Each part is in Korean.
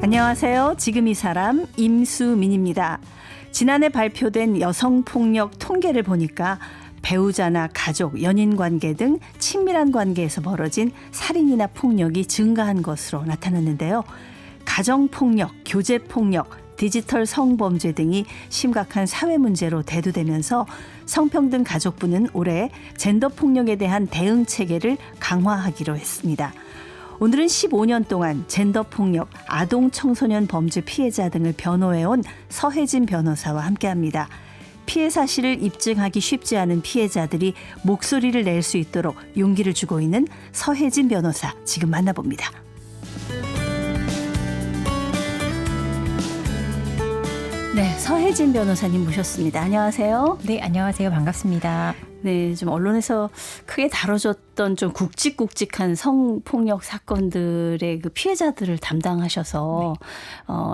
안녕하세요. 지금 이 사람 임수민입니다. 지난해 발표된 여성폭력 통계를 보니까 배우자나 가족, 연인관계 등 친밀한 관계에서 벌어진 살인이나 폭력이 증가한 것으로 나타났는데요. 가정폭력, 교제폭력, 디지털 성범죄 등이 심각한 사회 문제로 대두되면서 성평등 가족부는 올해 젠더폭력에 대한 대응 체계를 강화하기로 했습니다. 오늘은 15년 동안 젠더폭력, 아동 청소년 범죄 피해자 등을 변호해온 서혜진 변호사와 함께합니다. 피해 사실을 입증하기 쉽지 않은 피해자들이 목소리를 낼 수 있도록 용기를 주고 있는 서혜진 변호사, 지금 만나봅니다. 네, 서혜진 변호사님 모셨습니다. 안녕하세요. 네, 안녕하세요. 반갑습니다. 네, 좀 언론에서 크게 다뤄졌던 좀 굵직굵직한 성폭력 사건들의 그 피해자들을 담당하셔서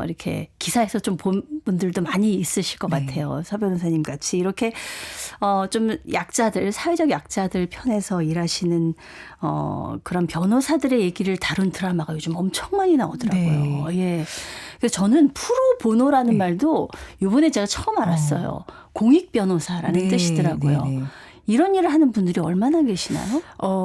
이렇게 기사에서 좀 본 분들도 많이 있으실 것 같아요. 서 변호사님 같이 이렇게 좀 약자들, 사회적 약자들 편에서 일하시는 그런 변호사들의 얘기를 다룬 드라마가 요즘 엄청 많이 나오더라고요. 네. 예. 그래서 저는 프로보노라는 말도 이번에 제가 처음 알았어요. 공익 변호사라는 뜻이더라고요. 네. 이런 일을 하는 분들이 얼마나 계시나요?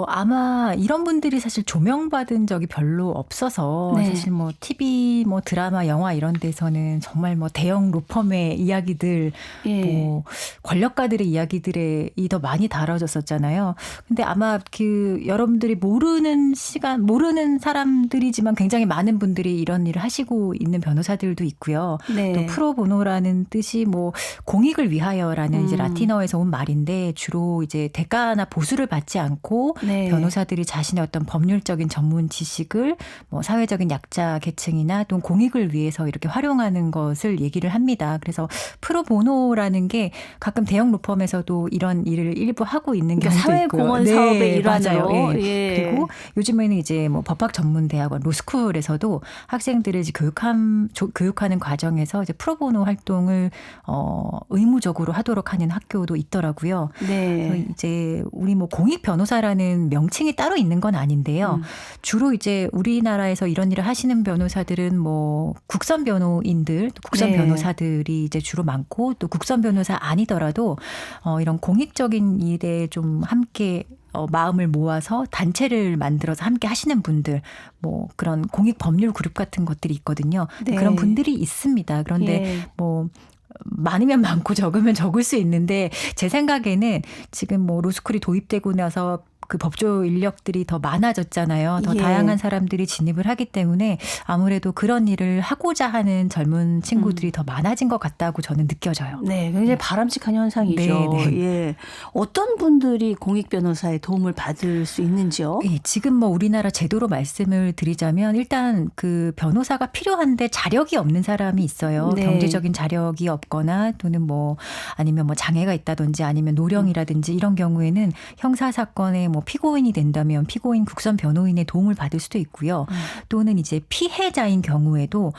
아마 이런 분들이 사실 조명받은 적이 별로 없어서 사실 뭐 TV, 뭐 드라마, 영화 이런 데서는 정말 뭐 대형 로펌의 이야기들, 뭐 권력가들의 이야기들이 더 많이 다뤄졌었잖아요. 근데 아마 그 여러분들이 모르는 사람들이지만 굉장히 많은 분들이 이런 일을 하시고 있는 변호사들도 있고요. 또 프로보노라는 뜻이 뭐 공익을 위하여라는 이제 라틴어에서 온 말인데 주로 이제 대가나 보수를 받지 않고 변호사들이 자신의 어떤 법률적인 전문 지식을 뭐 사회적인 약자 계층이나 또 공익을 위해서 이렇게 활용하는 것을 얘기를 합니다. 그래서 프로보노라는 게 가끔 대형 로펌에서도 이런 일을 일부 하고 있는 경우도 있고요. 사회공헌 사업의 일환으로. 그리고 요즘에는 이제 뭐 법학 전문 대학원 로스쿨에서도 학생들을 이제 교육하는 과정에서 이제 프로보노 활동을 의무적으로 하도록 하는 학교도 있더라고요. 이제 우리 뭐 공익 변호사라는 명칭이 따로 있는 건 아닌데요. 주로 이제 우리나라에서 이런 일을 하시는 변호사들은 뭐 국선 변호인들, 국선 변호사들이 이제 주로 많고 또 국선 변호사 아니더라도 이런 공익적인 일에 좀 함께 마음을 모아서 단체를 만들어서 함께 하시는 분들, 뭐 그런 공익 법률 그룹 같은 것들이 있거든요. 그런 분들이 있습니다. 그런데 뭐 많으면 많고 적으면 적을 수 있는데 제 생각에는 지금 뭐 로스쿨이 도입되고 나서 그 법조 인력들이 더 많아졌잖아요. 더 다양한 사람들이 진입을 하기 때문에 아무래도 그런 일을 하고자 하는 젊은 친구들이 더 많아진 것 같다고 저는 느껴져요. 네, 굉장히 바람직한 현상이죠. 어떤 분들이 공익 변호사의 도움을 받을 수 있는지요? 지금 뭐 우리나라 제도로 말씀을 드리자면 일단 그 변호사가 필요한데 자력이 없는 사람이 있어요. 경제적인 자력이 없거나 또는 뭐 아니면 뭐 장애가 있다든지 아니면 노령이라든지 이런 경우에는 형사 사건에 뭐 피고인이 된다면 피고인 국선 변호인의 도움을 받을 수도 있고요. 또는 이제 피해자인 경우에도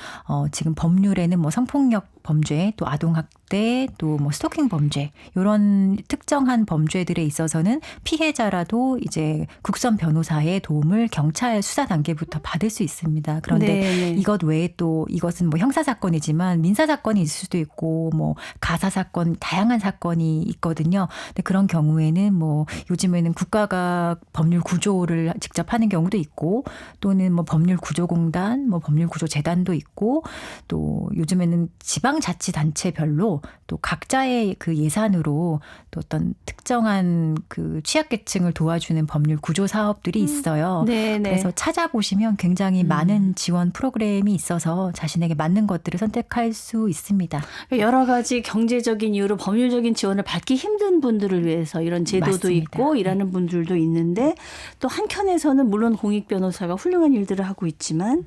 지금 법률에는 뭐 성폭력 범죄, 또 아동학대, 또 뭐 스토킹 범죄 이런 특정한 범죄들에 있어서는 피해자라도 이제 국선 변호사의 도움을 경찰 수사 단계부터 받을 수 있습니다. 그런데 이것 외에 또 이것은 뭐 형사 사건이지만 민사 사건이 있을 수도 있고 뭐 가사 사건 다양한 사건이 있거든요. 근데 그런 경우에는 뭐 요즘에는 국가가 법률 구조를 직접 하는 경우도 있고 또는 뭐 법률구조공단, 뭐 법률구조재단도 있고 또 요즘에는 지방자치단체별로 또 각자의 그 예산으로 또 어떤 특정한 그 취약계층을 도와주는 법률 구조 사업들이 있어요. 그래서 찾아보시면 굉장히 많은 지원 프로그램이 있어서 자신에게 맞는 것들을 선택할 수 있습니다. 여러 가지 경제적인 이유로 법률적인 지원을 받기 힘든 분들을 위해서 이런 제도도 맞습니다. 있고 일하는 분들도 있는데 또 한켠에서는 물론 공익 변호사가 훌륭한 일들을 하고 있지만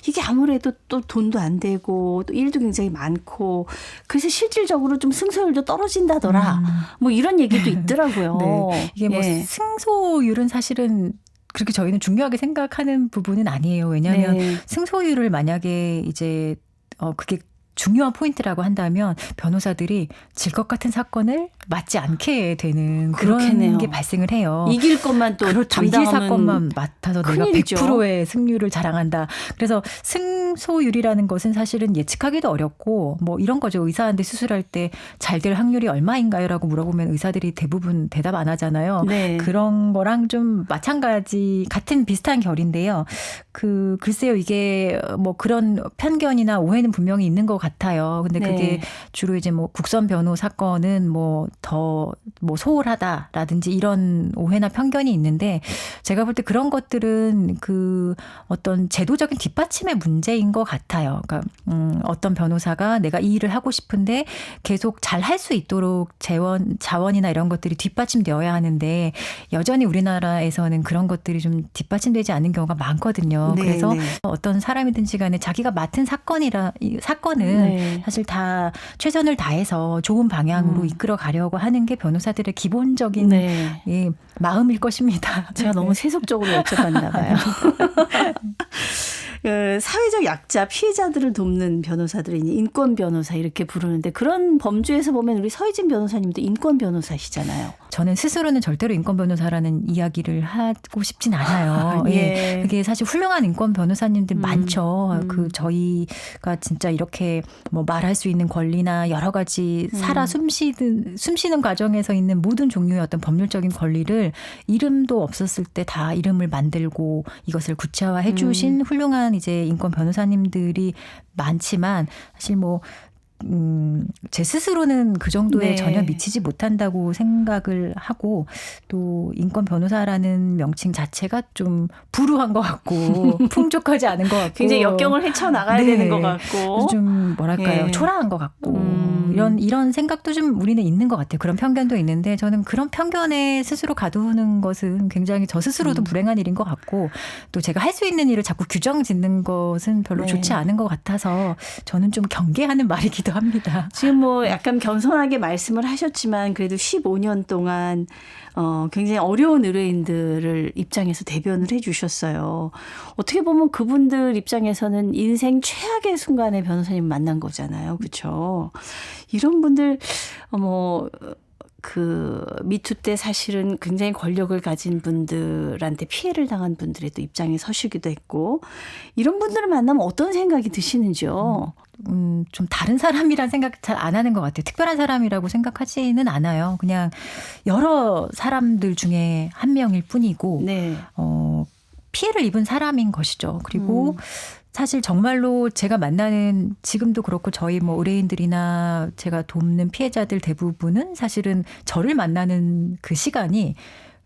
이게 아무래도 또 돈도 안 되고 또 일도 굉장히 많고 그래서 실질적으로 좀 승소율도 떨어진다더라. 뭐 이런 얘기도 있더라고요. 이게 뭐 승소율은 사실은 그렇게 저희는 중요하게 생각하는 부분은 아니에요. 왜냐하면 승소율을 만약에 이제 그게 중요한 포인트라고 한다면 변호사들이 질 것 같은 사건을 맞지 않게 되는 그렇겠네요. 그런 게 발생을 해요. 이길 것만 또 그렇죠. 이길 담당하면 사건만 맡아서 내가 큰일이죠. 100%의 승률을 자랑한다. 그래서 승소율이라는 것은 사실은 예측하기도 어렵고 뭐 이런 거죠. 의사한테 수술할 때 잘 될 확률이 얼마인가요라고 물어보면 의사들이 대부분 대답 안 하잖아요. 네. 그런 거랑 좀 마찬가지 같은 비슷한 결인데요. 글쎄요, 이게 뭐 그런 편견이나 오해는 분명히 있는 것 같아요. 근데 그게 네. 주로 이제 뭐 국선 변호 사건은 뭐 더 뭐 소홀하다라든지 이런 오해나 편견이 있는데 제가 볼 때 그런 것들은 그 어떤 제도적인 뒷받침의 문제인 것 같아요. 그러니까 어떤 변호사가 내가 이 일을 하고 싶은데 계속 잘 할 수 있도록 자원이나 이런 것들이 뒷받침되어야 하는데 여전히 우리나라에서는 그런 것들이 좀 뒷받침되지 않는 경우가 많거든요. 네, 그래서 네. 어떤 사람이든지 간에 자기가 맡은 이 사건은 네. 사실 다 최선을 다해서 좋은 방향으로 이끌어 가려고 하는 게 변호사들의 기본적인 네. 예, 마음일 것입니다. 제가 너무 세속적으로 여쭤봤나 봐요. 그 사회적 약자, 피해자들을 돕는 변호사들이 인권 변호사 이렇게 부르는데 그런 범주에서 보면 우리 서희진 변호사님도 인권 변호사시잖아요. 저는 스스로는 절대로 인권 변호사라는 이야기를 하고 싶진 않아요. 예. 예. 그게 사실 훌륭한 인권 변호사님들 많죠. 저희가 진짜 이렇게 뭐 말할 수 있는 권리나 여러 가지 살아 숨쉬는 과정에서 있는 모든 종류의 어떤 법률적인 권리를 이름도 없었을 때 다 이름을 만들고 이것을 구체화해 주신 훌륭한 이제 인권 변호사님들이 많지만 사실 뭐 제 스스로는 그 정도에 네. 전혀 미치지 못한다고 생각을 하고 또 인권 변호사라는 명칭 자체가 좀 불우한 것 같고 풍족하지 않은 것 같고 굉장히 역경을 헤쳐나가야 네. 되는 것 같고 좀 뭐랄까요 네. 초라한 것 같고 이런 생각도 좀 우리는 있는 것 같아요. 그런 편견도 있는데 저는 그런 편견에 스스로 가두는 것은 굉장히 저 스스로도 불행한 일인 것 같고 또 제가 할 수 있는 일을 자꾸 규정 짓는 것은 별로 네. 좋지 않은 것 같아서 저는 좀 경계하는 말이기도 합니다. 지금 뭐 약간 겸손하게 말씀을 하셨지만 그래도 15년 동안 굉장히 어려운 의뢰인들을 입장에서 대변을 해 주셨어요. 어떻게 보면 그분들 입장에서는 인생 최악의 순간에 변호사님 만난 거잖아요. 그렇죠? 이런 분들 미투 때 사실은 굉장히 권력을 가진 분들한테 피해를 당한 분들의 또 입장에 서시기도 했고 이런 분들을 만나면 어떤 생각이 드시는지요? 좀 다른 사람이란 생각 잘 안 하는 것 같아요. 특별한 사람이라고 생각하지는 않아요. 그냥 여러 사람들 중에 한 명일 뿐이고 네. 피해를 입은 사람인 것이죠. 그리고 사실 정말로 제가 만나는 지금도 그렇고 저희 뭐 의뢰인들이나 제가 돕는 피해자들 대부분은 사실은 저를 만나는 그 시간이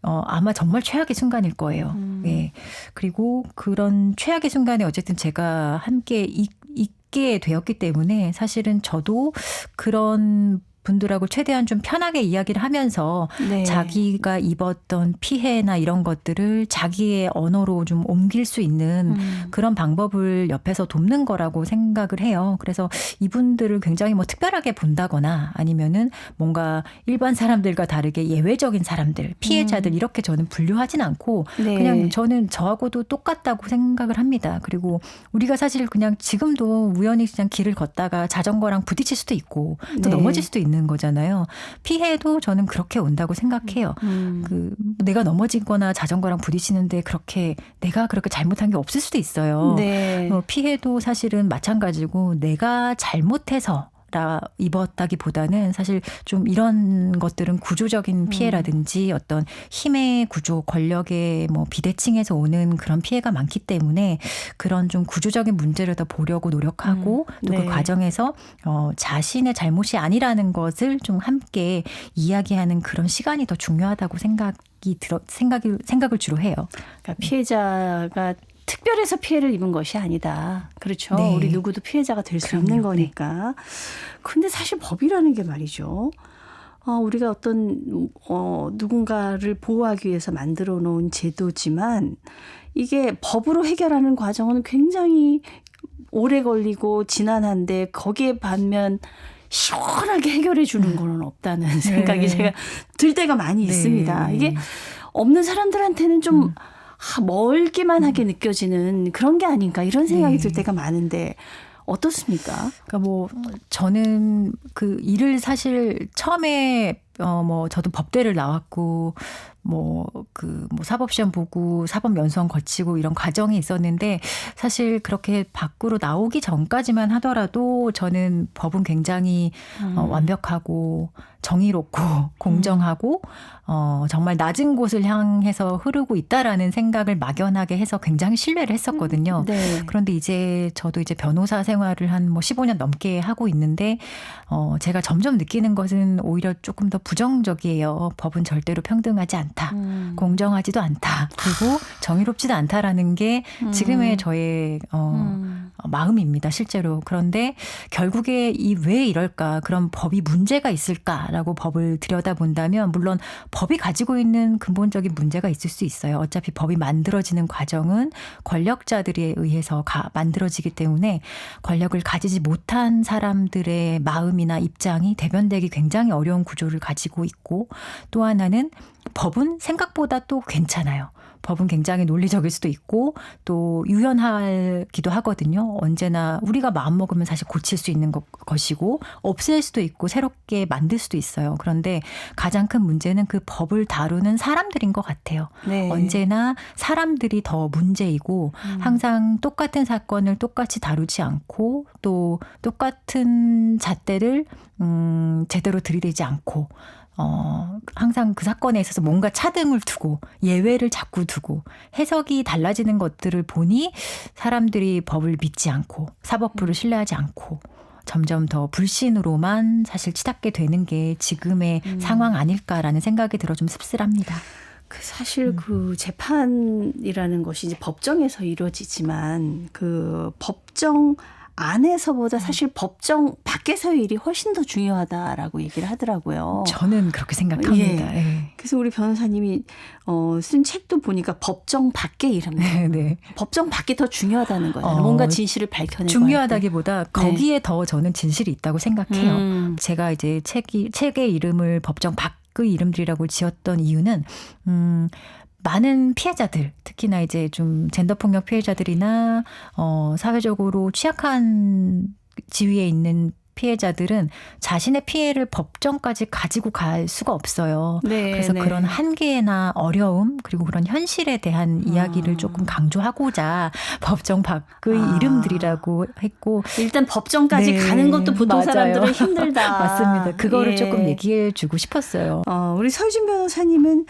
아마 정말 최악의 순간일 거예요. 예. 그리고 그런 최악의 순간에 어쨌든 제가 함께 있게 되었기 때문에 사실은 저도 그런 분들하고 최대한 좀 편하게 이야기를 하면서 네. 자기가 입었던 피해나 이런 것들을 자기의 언어로 좀 옮길 수 있는 그런 방법을 옆에서 돕는 거라고 생각을 해요. 그래서 이분들을 굉장히 뭐 특별하게 본다거나 아니면은 뭔가 일반 사람들과 다르게 예외적인 사람들, 피해자들 이렇게 저는 분류하진 않고 네. 그냥 저는 저하고도 똑같다고 생각을 합니다. 그리고 우리가 사실 그냥 지금도 우연히 그냥 길을 걷다가 자전거랑 부딪힐 수도 있고 또 네. 넘어질 수도 있는 거잖아요. 피해도 저는 그렇게 온다고 생각해요. 내가 넘어지거나 자전거랑 부딪히는데 내가 그렇게 잘못한 게 없을 수도 있어요. 네. 피해도 사실은 마찬가지고 내가 잘못해서 입었다기보다는 사실 좀 이런 것들은 구조적인 피해라든지 어떤 힘의 구조, 권력의 뭐 비대칭에서 오는 그런 피해가 많기 때문에 그런 좀 구조적인 문제를 더 보려고 노력하고 또 그 네. 과정에서 자신의 잘못이 아니라는 것을 좀 함께 이야기하는 그런 시간이 더 중요하다고 생각을 주로 해요. 그러니까 피해자가 특별해서 피해를 입은 것이 아니다. 그렇죠. 네. 우리 누구도 피해자가 될 수 그럼요. 있는 거니까. 근데 사실 법이라는 게 말이죠. 우리가 어떤 누군가를 보호하기 위해서 만들어 놓은 제도지만 이게 법으로 해결하는 과정은 굉장히 오래 걸리고 지난한데 거기에 반면 시원하게 해결해 주는 거는 없다는 생각이 제가 들 때가 많이 있습니다. 이게 없는 사람들한테는 좀 멀기만 하게 느껴지는 그런 게 아닌가 이런 생각이 들 때가 많은데 어떻습니까? 그러니까 뭐 저는 그 일을 사실 처음에 저도 법대를 나왔고 사법시험 보고 사법연수원 거치고 이런 과정이 있었는데 사실 그렇게 밖으로 나오기 전까지만 하더라도 저는 법은 굉장히 완벽하고 정의롭고 공정하고 정말 낮은 곳을 향해서 흐르고 있다라는 생각을 막연하게 해서 굉장히 신뢰를 했었거든요. 네. 그런데 이제 저도 이제 변호사 생활을 한 15년 넘게 하고 있는데 제가 점점 느끼는 것은 오히려 조금 더 부정적이에요. 법은 절대로 평등하지 않다. 공정하지도 않다. 그리고 정의롭지도 않다라는 게 지금의 저의 마음입니다. 실제로. 그런데 결국에 왜 이럴까? 그럼 법이 문제가 있을까라고 법을 들여다본다면 물론 법이 가지고 있는 근본적인 문제가 있을 수 있어요. 어차피 법이 만들어지는 과정은 권력자들에 의해서 만들어지기 때문에 권력을 가지지 못한 사람들의 마음이나 입장이 대변되기 굉장히 어려운 구조를 가지고 있고 또 하나는 법은 생각보다 또 괜찮아요. 법은 굉장히 논리적일 수도 있고 또 유연하기도 하거든요. 언제나 우리가 마음먹으면 사실 고칠 수 있는 것이고 없앨 수도 있고 새롭게 만들 수도 있어요. 그런데 가장 큰 문제는 그 법을 다루는 사람들인 것 같아요. 네. 언제나 사람들이 더 문제이고 항상 똑같은 사건을 똑같이 다루지 않고 또 똑같은 잣대를 제대로 들이대지 않고 항상 그 사건에 있어서 뭔가 차등을 두고 예외를 자꾸 두고 해석이 달라지는 것들을 보니 사람들이 법을 믿지 않고 사법부를 신뢰하지 않고 점점 더 불신으로만 사실 치닫게 되는 게 지금의 상황 아닐까라는 생각이 들어 좀 씁쓸합니다. 사실 그 재판이라는 것이 이제 법정에서 이루어지지만 그 법정 안에서보다 사실 법정 밖에서의 일이 훨씬 더 중요하다라고 얘기를 하더라고요. 저는 그렇게 생각합니다. 예. 예. 그래서 우리 변호사님이 쓴 책도 보니까 법정 밖의 일입니다. 네. 법정 밖이 더 중요하다는 거예요. 뭔가 진실을 밝혀내고 중요하다기보다 거기에 더 저는 진실이 있다고 생각해요. 제가 이제 책의 이름을 법정 밖의 이름들이라고 지었던 이유는 많은 피해자들, 특히나 이제 좀 젠더폭력 피해자들이나 사회적으로 취약한 지위에 있는 피해자들은 자신의 피해를 법정까지 가지고 갈 수가 없어요. 네, 그래서 네. 그런 한계나 어려움 그리고 그런 현실에 대한 이야기를 조금 강조하고자 법정 밖의 이름들이라고 했고 일단 법정까지 가는 것도 보통 맞아요. 사람들은 힘들다. 맞습니다. 그거를 예. 조금 얘기해 주고 싶었어요. 우리 서유진 변호사님은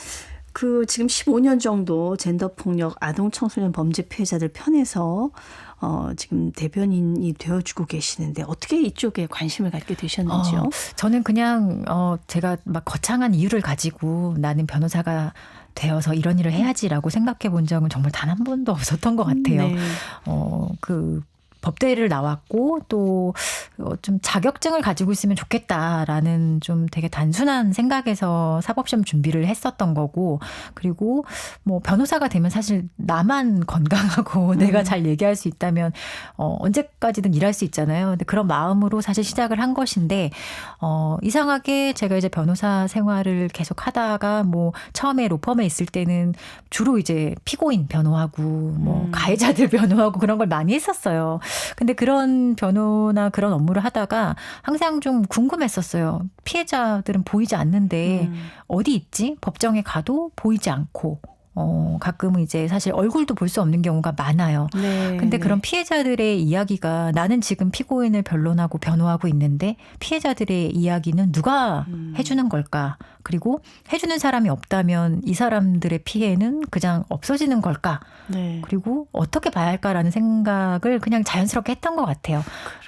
지금 15년 정도 젠더폭력 아동 청소년 범죄 피해자들 편에서 지금 대변인이 되어주고 계시는데 어떻게 이쪽에 관심을 갖게 되셨는지요? 저는 그냥 제가 막 거창한 이유를 가지고 나는 변호사가 되어서 이런 일을 해야지라고 생각해 본 적은 정말 단 한 번도 없었던 것 같아요. 네. 법대를 나왔고 또 좀 자격증을 가지고 있으면 좋겠다라는 좀 되게 단순한 생각에서 사법시험 준비를 했었던 거고 그리고 뭐 변호사가 되면 사실 나만 건강하고 내가 잘 얘기할 수 있다면 언제까지든 일할 수 있잖아요. 근데 그런 마음으로 사실 시작을 한 것인데 이상하게 제가 이제 변호사 생활을 계속 하다가 뭐 처음에 로펌에 있을 때는 주로 이제 피고인 변호하고 뭐 가해자들 변호하고 그런 걸 많이 했었어요. 근데 그런 변호나 그런 업무를 하다가 항상 좀 궁금했었어요. 피해자들은 보이지 않는데 어디 있지? 법정에 가도 보이지 않고 가끔은 이제 사실 얼굴도 볼 수 없는 경우가 많아요. 네, 근데 네. 그런 피해자들의 이야기가 나는 지금 피고인을 변론하고 변호하고 있는데 피해자들의 이야기는 누가 해주는 걸까? 그리고 해주는 사람이 없다면 이 사람들의 피해는 그냥 없어지는 걸까? 네. 그리고 어떻게 봐야 할까라는 생각을 그냥 자연스럽게 했던 것 같아요.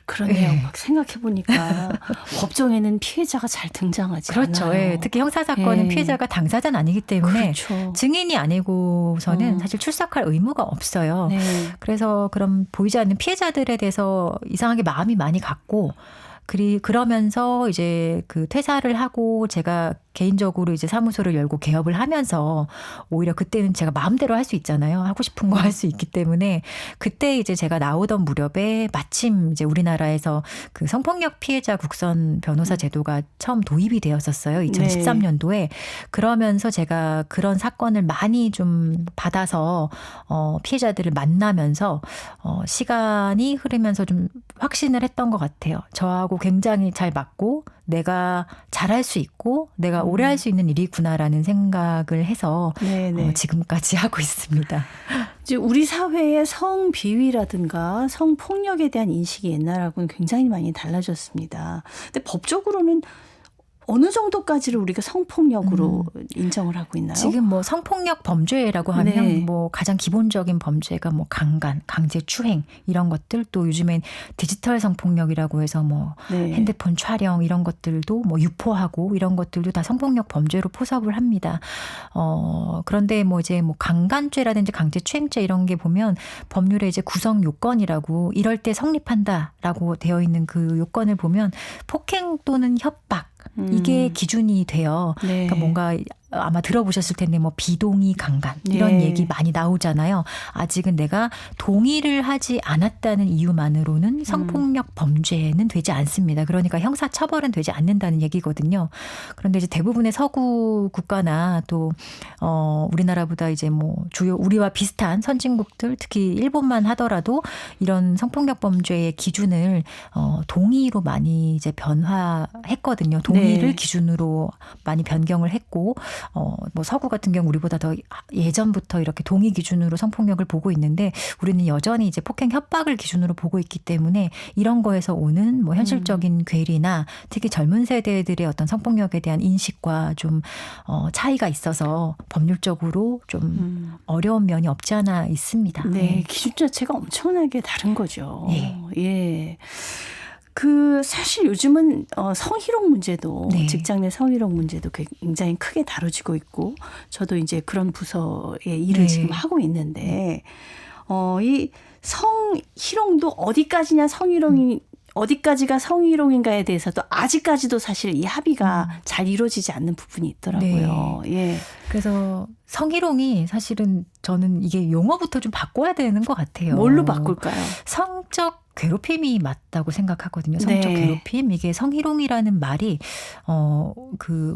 그러네요. 네. 막 생각해보니까 법정에는 피해자가 잘 등장하지 그렇죠. 않아요. 예. 특히 형사사건은 예. 피해자가 당사자는 아니기 때문에 그렇죠. 증인이 아니고서는 사실 출석할 의무가 없어요. 네. 그래서 그런 보이지 않는 피해자들에 대해서 이상하게 마음이 많이 갔고 그러면서 이제 그 퇴사를 하고 제가 개인적으로 이제 사무소를 열고 개업을 하면서 오히려 그때는 제가 마음대로 할 수 있잖아요. 하고 싶은 거 할 수 있기 때문에 그때 이제 제가 나오던 무렵에 마침 이제 우리나라에서 그 성폭력 피해자 국선 변호사 제도가 처음 도입이 되었었어요. 2013년도에. 그러면서 제가 그런 사건을 많이 좀 받아서 피해자들을 만나면서 시간이 흐르면서 좀 확신을 했던 것 같아요. 저하고 굉장히 잘 맞고 내가 잘할 수 있고 내가 오래 할 수 있는 일이구나라는 생각을 해서 지금까지 하고 있습니다. 이제 우리 사회의 성비위라든가 성폭력에 대한 인식이 옛날하고는 굉장히 많이 달라졌습니다. 근데 법적으로는 어느 정도까지를 우리가 성폭력으로 인정을 하고 있나요? 지금 뭐 성폭력 범죄라고 하면 뭐 가장 기본적인 범죄가 뭐 강간, 강제추행 이런 것들, 또 요즘엔 디지털 성폭력이라고 해서 뭐 핸드폰 촬영 이런 것들도 뭐 유포하고 이런 것들도 다 성폭력 범죄로 포섭을 합니다. 그런데 뭐 이제 뭐 강간죄라든지 강제추행죄 이런 게 보면 법률에 이제 구성 요건이라고 이럴 때 성립한다라고 되어 있는 그 요건을 보면 폭행 또는 협박 이게 기준이 돼요. 그러니까 뭔가 아마 들어보셨을 텐데 뭐 비동의 강간 이런 얘기 많이 나오잖아요. 아직은 내가 동의를 하지 않았다는 이유만으로는 성폭력 범죄는 되지 않습니다. 그러니까 형사처벌은 되지 않는다는 얘기거든요. 그런데 이제 대부분의 서구 국가나 또 우리나라보다 이제 뭐 주요 우리와 비슷한 선진국들 특히 일본만 하더라도 이런 성폭력 범죄의 기준을 동의로 많이 이제 변화했거든요. 동의를 기준으로 많이 변경을 했고 뭐 서구 같은 경우 우리보다 더 예전부터 이렇게 동의 기준으로 성폭력을 보고 있는데 우리는 여전히 이제 폭행 협박을 기준으로 보고 있기 때문에 이런 거에서 오는 뭐 현실적인 괴리나 특히 젊은 세대들의 어떤 성폭력에 대한 인식과 좀 차이가 있어서 법률적으로 좀 어려운 면이 없지 않아 있습니다. 네, 기준 자체가 엄청나게 다른 거죠. 예. 사실 요즘은 성희롱 문제도 직장 내 성희롱 문제도 굉장히 크게 다뤄지고 있고 저도 이제 그런 부서의 일을 지금 하고 있는데 이 성희롱도 어디까지냐 어디까지가 성희롱인가에 대해서도 아직까지도 사실 이 합의가 잘 이루어지지 않는 부분이 있더라고요. 예. 그래서 성희롱이 사실은 저는 이게 용어부터 좀 바꿔야 되는 것 같아요. 뭘로 바꿀까요? 성적 괴롭힘이 맞다고 생각하거든요. 성적 괴롭힘. 이게 성희롱이라는 말이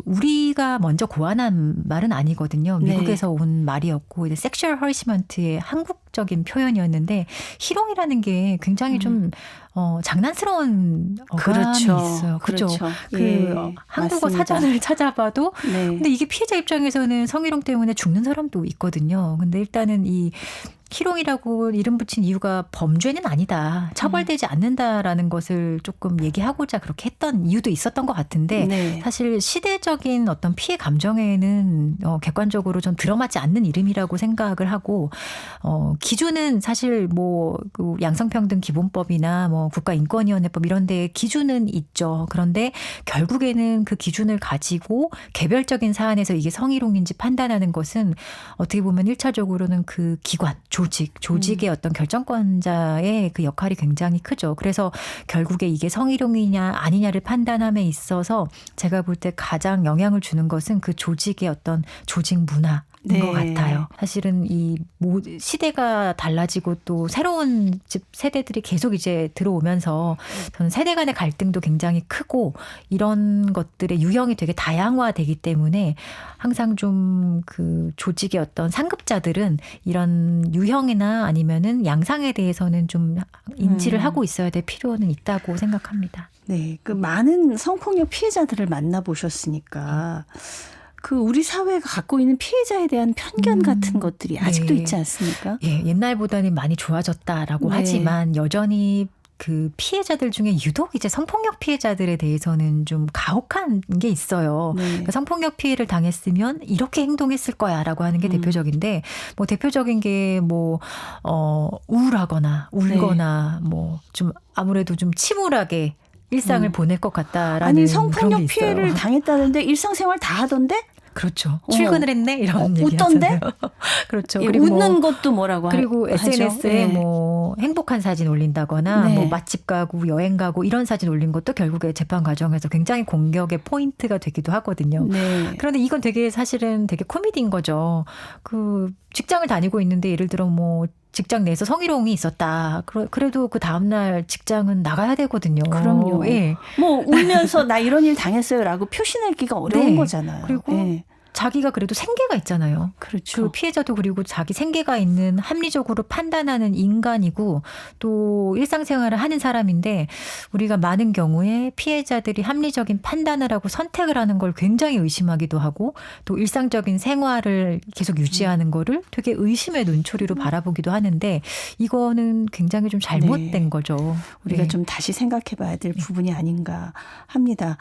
우리가 먼저 고안한 말은 아니거든요. 미국에서 온 말이었고 이제 섹슈얼 허리시먼트의 한국적인 표현이었는데 희롱이라는 게 굉장히 좀 장난스러운 어감이 있어요. 그렇죠. 한국어 맞습니다. 사전을 찾아봐도 근데 이게 피해자 입장에서는 성희롱 때문에 죽는 사람도 있거든요. 근데 일단은 이 희롱이라고 이름 붙인 이유가 범죄는 아니다. 처벌되지 않는다라는 것을 조금 얘기하고자 그렇게 했던 이유도 있었던 것 같은데 사실 시대적인 어떤 피해 감정에는 객관적으로 좀 들어맞지 않는 이름이라고 생각을 하고 기준은 사실 뭐 그 양성평등 기본법이나 뭐 국가인권위원회법 이런 데 기준은 있죠. 그런데 결국에는 그 기준을 가지고 개별적인 사안에서 이게 성희롱인지 판단하는 것은 어떻게 보면 1차적으로는 그 기관 조직의 어떤 결정권자의 그 역할이 굉장히 크죠. 그래서 결국에 이게 성희롱이냐 아니냐를 판단함에 있어서 제가 볼 때 가장 영향을 주는 것은 그 조직의 어떤 조직 문화. 것 같아요. 사실은 이 시대가 달라지고 또 새로운 세대들이 계속 이제 들어오면서 저는 세대 간의 갈등도 굉장히 크고 이런 것들의 유형이 되게 다양화되기 때문에 항상 좀 그 조직의 어떤 상급자들은 이런 유형이나 아니면은 양상에 대해서는 좀 인지를 하고 있어야 될 필요는 있다고 생각합니다. 네, 그 많은 성폭력 피해자들을 만나보셨으니까 우리 사회가 갖고 있는 피해자에 대한 편견 같은 것들이 아직도 있지 않습니까? 예, 옛날보다는 많이 좋아졌다라고 하지만 여전히 그 피해자들 중에 유독 이제 성폭력 피해자들에 대해서는 좀 가혹한 게 있어요. 그러니까 성폭력 피해를 당했으면 이렇게 행동했을 거야라고 하는 게 대표적인데 뭐 대표적인 게 뭐 우울하거나 울거나 뭐 좀 아무래도 좀 침울하게 일상을 보낼 것 같다라는 아니 성폭력 그런 게 있어요. 피해를 당했다는데 일상생활 다 하던데? 그렇죠. 출근을 했네 이런 얘기 웃던데? 그렇죠. 예, 그리고 웃는 것도 뭐라고 그리고 SNS에 뭐 행복한 사진 올린다거나 뭐 맛집 가고 여행 가고 이런 사진 올린 것도 결국에 재판 과정에서 굉장히 공격의 포인트가 되기도 하거든요. 그런데 이건 되게 사실은 되게 코미디인 거죠. 그 직장을 다니고 있는데 예를 들어 뭐 직장 내에서 성희롱이 있었다. 그래도 그 다음날 직장은 나가야 되거든요. 그럼요. 뭐 울면서 나 이런 일 당했어요라고 표시내기가 어려운 거잖아요. 그리고 자기가 그래도 생계가 있잖아요. 그렇죠. 그 피해자도 그리고 자기 생계가 있는 합리적으로 판단하는 인간이고 또 일상생활을 하는 사람인데 우리가 많은 경우에 피해자들이 합리적인 판단을 하고 선택을 하는 걸 굉장히 의심하기도 하고 또 일상적인 생활을 계속 유지하는 거를 되게 의심의 눈초리로 바라보기도 하는데 이거는 굉장히 좀 잘못된 거죠. 우리가 네. 좀 다시 생각해 봐야 될 부분이 아닌가 합니다.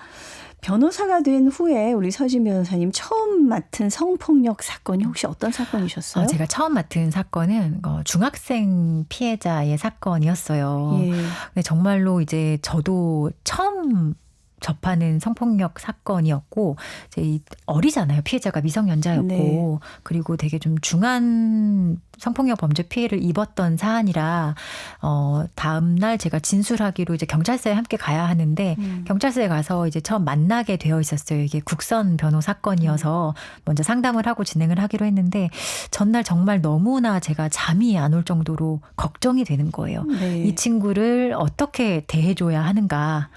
변호사가 된 후에 우리 서진 변호사님 처음 맡은 성폭력 사건이 혹시 어떤 사건이셨어요? 제가 처음 맡은 사건은 중학생 피해자의 사건이었어요. 예. 근데 정말로 이제 저도 처음 접하는 성폭력 사건이었고 이제 어리잖아요. 피해자가 미성년자였고 네. 그리고 되게 좀 중한 성폭력 범죄 피해를 입었던 사안이라 다음 날 제가 진술하기로 이제 경찰서에 함께 가야 하는데 경찰서에 가서 이제 처음 만나게 되어 있었어요. 이게 국선 변호 사건이어서 먼저 상담을 하고 진행을 하기로 했는데 전날 정말 너무나 제가 잠이 안 올 정도로 걱정이 되는 거예요. 네. 이 친구를 어떻게 대해줘야 하는가.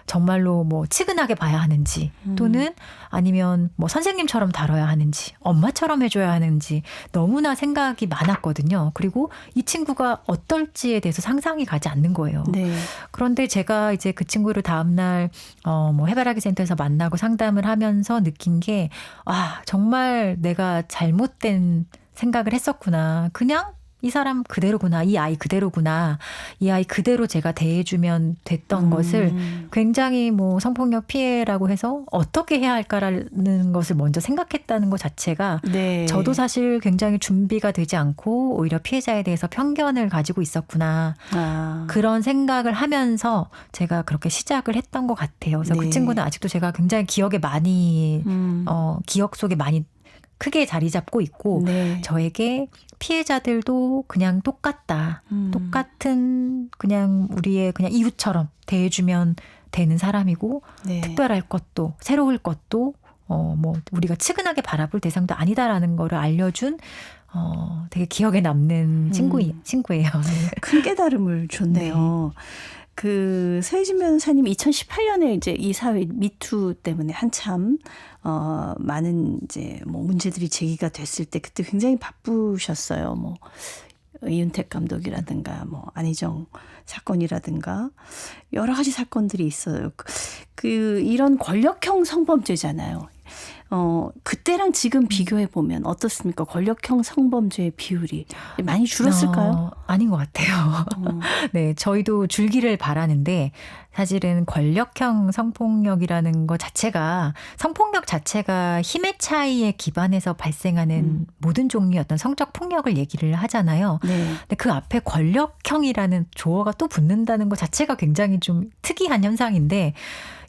정말로 뭐 치근하게 봐야 하는지 또는 아니면 뭐 선생님처럼 다뤄야 하는지 엄마처럼 해줘야 하는지 너무나 생각이 많았거든요. 그리고 이 친구가 어떨지에 대해서 상상이 가지 않는 거예요. 네. 그런데 제가 이제 그 친구를 다음날 뭐 해바라기 센터에서 만나고 상담을 하면서 느낀 게 정말 내가 잘못된 생각을 했었구나. 그냥 이 사람 그대로구나. 이 아이 그대로구나. 이 아이 그대로 제가 대해주면 됐던 것을 굉장히 뭐 성폭력 피해라고 해서 어떻게 해야 할까라는 것을 먼저 생각했다는 것 자체가 네. 저도 사실 굉장히 준비가 되지 않고 오히려 피해자에 대해서 편견을 가지고 있었구나. 그런 생각을 하면서 제가 그렇게 시작을 했던 것 같아요. 그래서 네. 그 친구는 아직도 제가 굉장히 기억에 많이 기억 속에 많이 크게 자리 잡고 있고 네. 저에게 피해자들도 그냥 똑같다. 똑같은 그냥 우리의 그냥 이웃처럼 대해주면 되는 사람이고 네. 특별할 것도 새로울 것도 뭐 우리가 치근하게 바라볼 대상도 아니다라는 거를 알려준 되게 기억에 남는 친구예요. 큰 깨달음을 줬네요. 그 서혜진 변호사님 2018년에 이제 이 사회 미투 때문에 한참 많은 이제 뭐 문제들이 제기가 됐을 때 그때 굉장히 바쁘셨어요. 뭐 이윤택 감독이라든가 뭐 안희정 사건이라든가 여러 가지 사건들이 있어요. 이런 권력형 성범죄잖아요. 그때랑 지금 비교해 보면 어떻습니까? 권력형 성범죄의 비율이 많이 줄었을까요? 아닌 것 같아요. 네, 저희도 줄기를 바라는데 사실은 권력형 성폭력이라는 것 자체가 성폭력 자체가 힘의 차이에 기반해서 발생하는 모든 종류의 어떤 성적 폭력을 얘기를 하잖아요. 네. 근데 그 앞에 권력형이라는 조어가 또 붙는다는 것 자체가 굉장히 좀 특이한 현상인데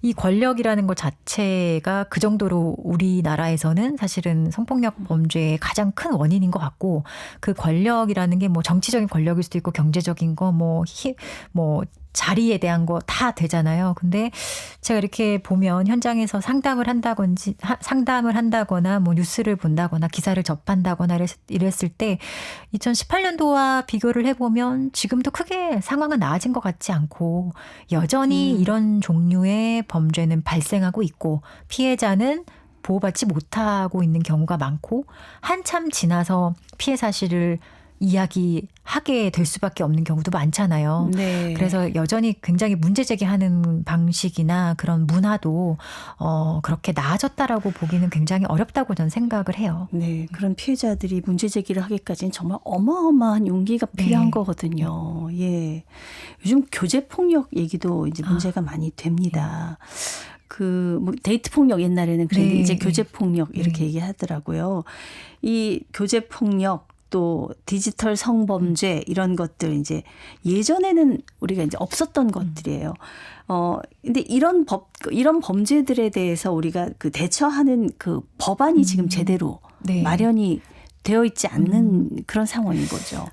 이 권력이라는 것 자체가 그 정도로 우리나라에서는 사실은 성폭력 범죄의 가장 큰 원인인 것 같고 그 권력이라는 게 뭐 정치적인 권력일 수도 있고 경제적인 거 뭐 자리에 대한 거 다 되잖아요. 근데 제가 이렇게 보면 현장에서 상담을 한다거나 뭐 뉴스를 본다거나 기사를 접한다거나 이랬을 때 2018년도와 비교를 해보면 지금도 크게 상황은 나아진 것 같지 않고 여전히 이런 종류의 범죄는 발생하고 있고 피해자는 보호받지 못하고 있는 경우가 많고 한참 지나서 피해 사실을 이야기하게 될 수밖에 없는 경우도 많잖아요. 네. 그래서 여전히 굉장히 문제 제기하는 방식이나 그런 문화도 그렇게 나아졌다라고 보기는 굉장히 어렵다고 저는 생각을 해요. 네, 그런 피해자들이 문제 제기를 하기까지는 정말 어마어마한 용기가 필요한 거거든요. 예, 요즘 교제 폭력 얘기도 이제 문제가 많이 됩니다. 뭐 데이트 폭력 옛날에는 그랬는데 이제 교제 폭력 이렇게 얘기하더라고요. 이 교제 폭력 또 디지털 성범죄 이런 것들 이제 예전에는 우리가 이제 없었던 것들이에요. 근데 이런 범죄들에 대해서 우리가 그 대처하는 그 법안이 지금 제대로 마련이 되어 있지 않는 그런 상황인 거죠.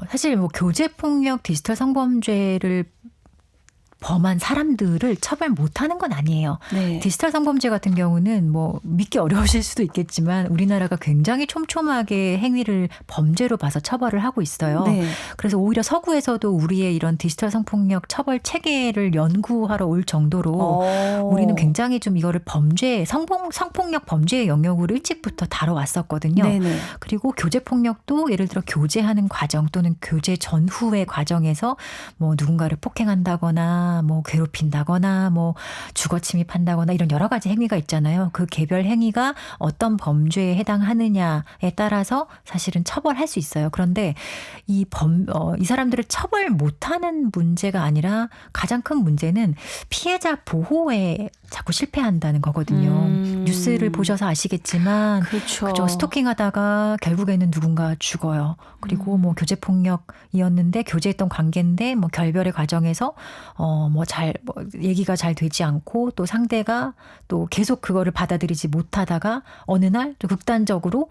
사실 뭐 교제 폭력, 디지털 성범죄를 범한 사람들을 처벌 못하는 건 아니에요. 네. 디지털 성범죄 같은 경우는 뭐 믿기 어려우실 수도 있겠지만 우리나라가 굉장히 촘촘하게 행위를 범죄로 봐서 처벌을 하고 있어요. 네. 그래서 오히려 서구에서도 우리의 이런 디지털 성폭력 처벌 체계를 연구하러 올 정도로 우리는 굉장히 좀 이거를 범죄, 성폭력 범죄의 영역으로 일찍부터 다뤄왔었거든요. 네네. 그리고 교제폭력도 예를 들어 교제하는 과정 또는 교제 전후의 과정에서 뭐 누군가를 폭행한다거나 뭐 괴롭힌다거나 뭐 주거 침입한다거나 이런 여러 가지 행위가 있잖아요. 그 개별 행위가 어떤 범죄에 해당하느냐에 따라서 사실은 처벌할 수 있어요. 그런데 이 사람들을 처벌 못하는 문제가 아니라 가장 큰 문제는 피해자 보호에 자꾸 실패한다는 거거든요. 뉴스를 보셔서 아시겠지만 그렇죠. 그죠. 스토킹하다가 결국에는 누군가 죽어요. 그리고 뭐 교제폭력이었는데 교제했던 관계인데 뭐 결별의 과정에서 얘기가 잘 되지 않고 또 상대가 또 계속 그거를 받아들이지 못하다가 어느 날 또 극단적으로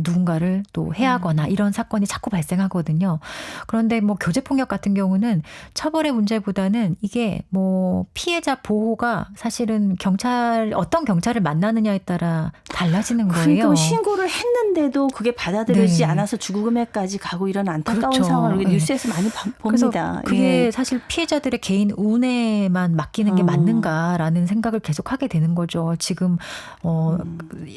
누군가를 또 해하거나 이런 사건이 자꾸 발생하거든요. 그런데 뭐 교제폭력 같은 경우는 처벌의 문제보다는 이게 뭐 피해자 보호가 사실은 어떤 경찰을 만나느냐에 따라 달라지는 거예요. 그러니까 신고를 했는데도 그게 받아들여지지 네. 않아서 죽음에까지 가고 이런 안타까운 그렇죠. 상황을 네. 뉴스에서 많이 그래서 봅니다. 그게 예. 사실 피해자들의 개인 운에만 맡기는 게 맞는가라는 생각을 계속 하게 되는 거죠. 지금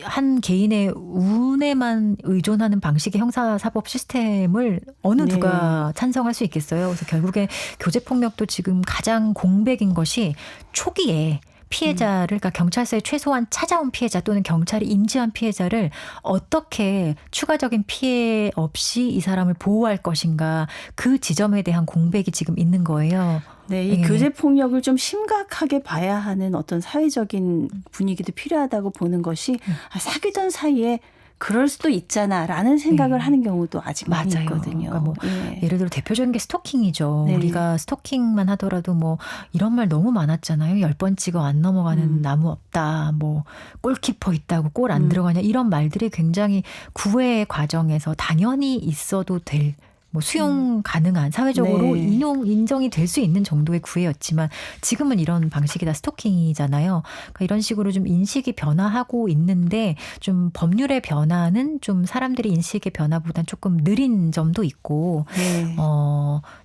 한 개인의 운에만 의존하는 방식의 형사사법 시스템을 어느 네. 누가 찬성할 수 있겠어요. 그래서 결국에 교제폭력도 지금 가장 공백인 것이 초기에 피해자를 그러니까 경찰서에 최소한 찾아온 피해자 또는 경찰이 인지한 피해자를 어떻게 추가적인 피해 없이 이 사람을 보호할 것인가 그 지점에 대한 공백이 지금 있는 거예요. 네, 이 교제 폭력을 좀 심각하게 봐야 하는 어떤 사회적인 분위기도 필요하다고 보는 것이 사귀던 사이에 그럴 수도 있잖아라는 생각을 하는 경우도 아직 많이 맞아요. 있거든요. 그러니까 뭐 예를 들어 대표적인 게 스토킹이죠. 네. 우리가 스토킹만 하더라도 뭐 이런 말 너무 많았잖아요. 10번 찍어 안 넘어가는 나무 없다. 뭐 골키퍼 있다고 골 안 들어가냐. 이런 말들이 굉장히 구애의 과정에서 당연히 있어도 될 뭐 수용 가능한 사회적으로 네. 인정이 될 수 있는 정도의 구애였지만 지금은 이런 방식이 다 스토킹이잖아요. 그러니까 이런 식으로 좀 인식이 변화하고 있는데 좀 법률의 변화는 좀 사람들이 인식의 변화보다는 조금 느린 점도 있고 네.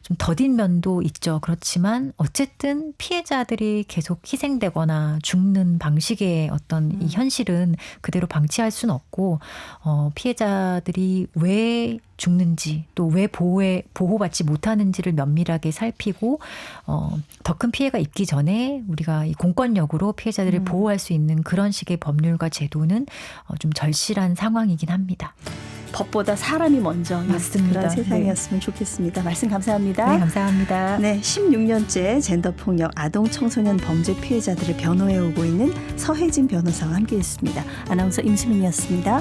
좀 더딘 면도 있죠. 그렇지만 어쨌든 피해자들이 계속 희생되거나 죽는 방식의 어떤 이 현실은 그대로 방치할 수는 없고 피해자들이 왜 죽는지 또 왜 보호받지 못하는지를 면밀하게 살피고 더 큰 피해가 있기 전에 우리가 이 공권력으로 피해자들을 보호할 수 있는 그런 식의 법률과 제도는 좀 절실한 상황이긴 합니다. 법보다 사람이 먼저 맞습니다. 그런 세상이었으면 좋겠습니다. 말씀 감사합니다. 네, 감사합니다. 네, 16년째 젠더폭력 아동 청소년 범죄 피해자들을 변호해오고 있는 서혜진 변호사와 함께했습니다. 아나운서 임수민이었습니다.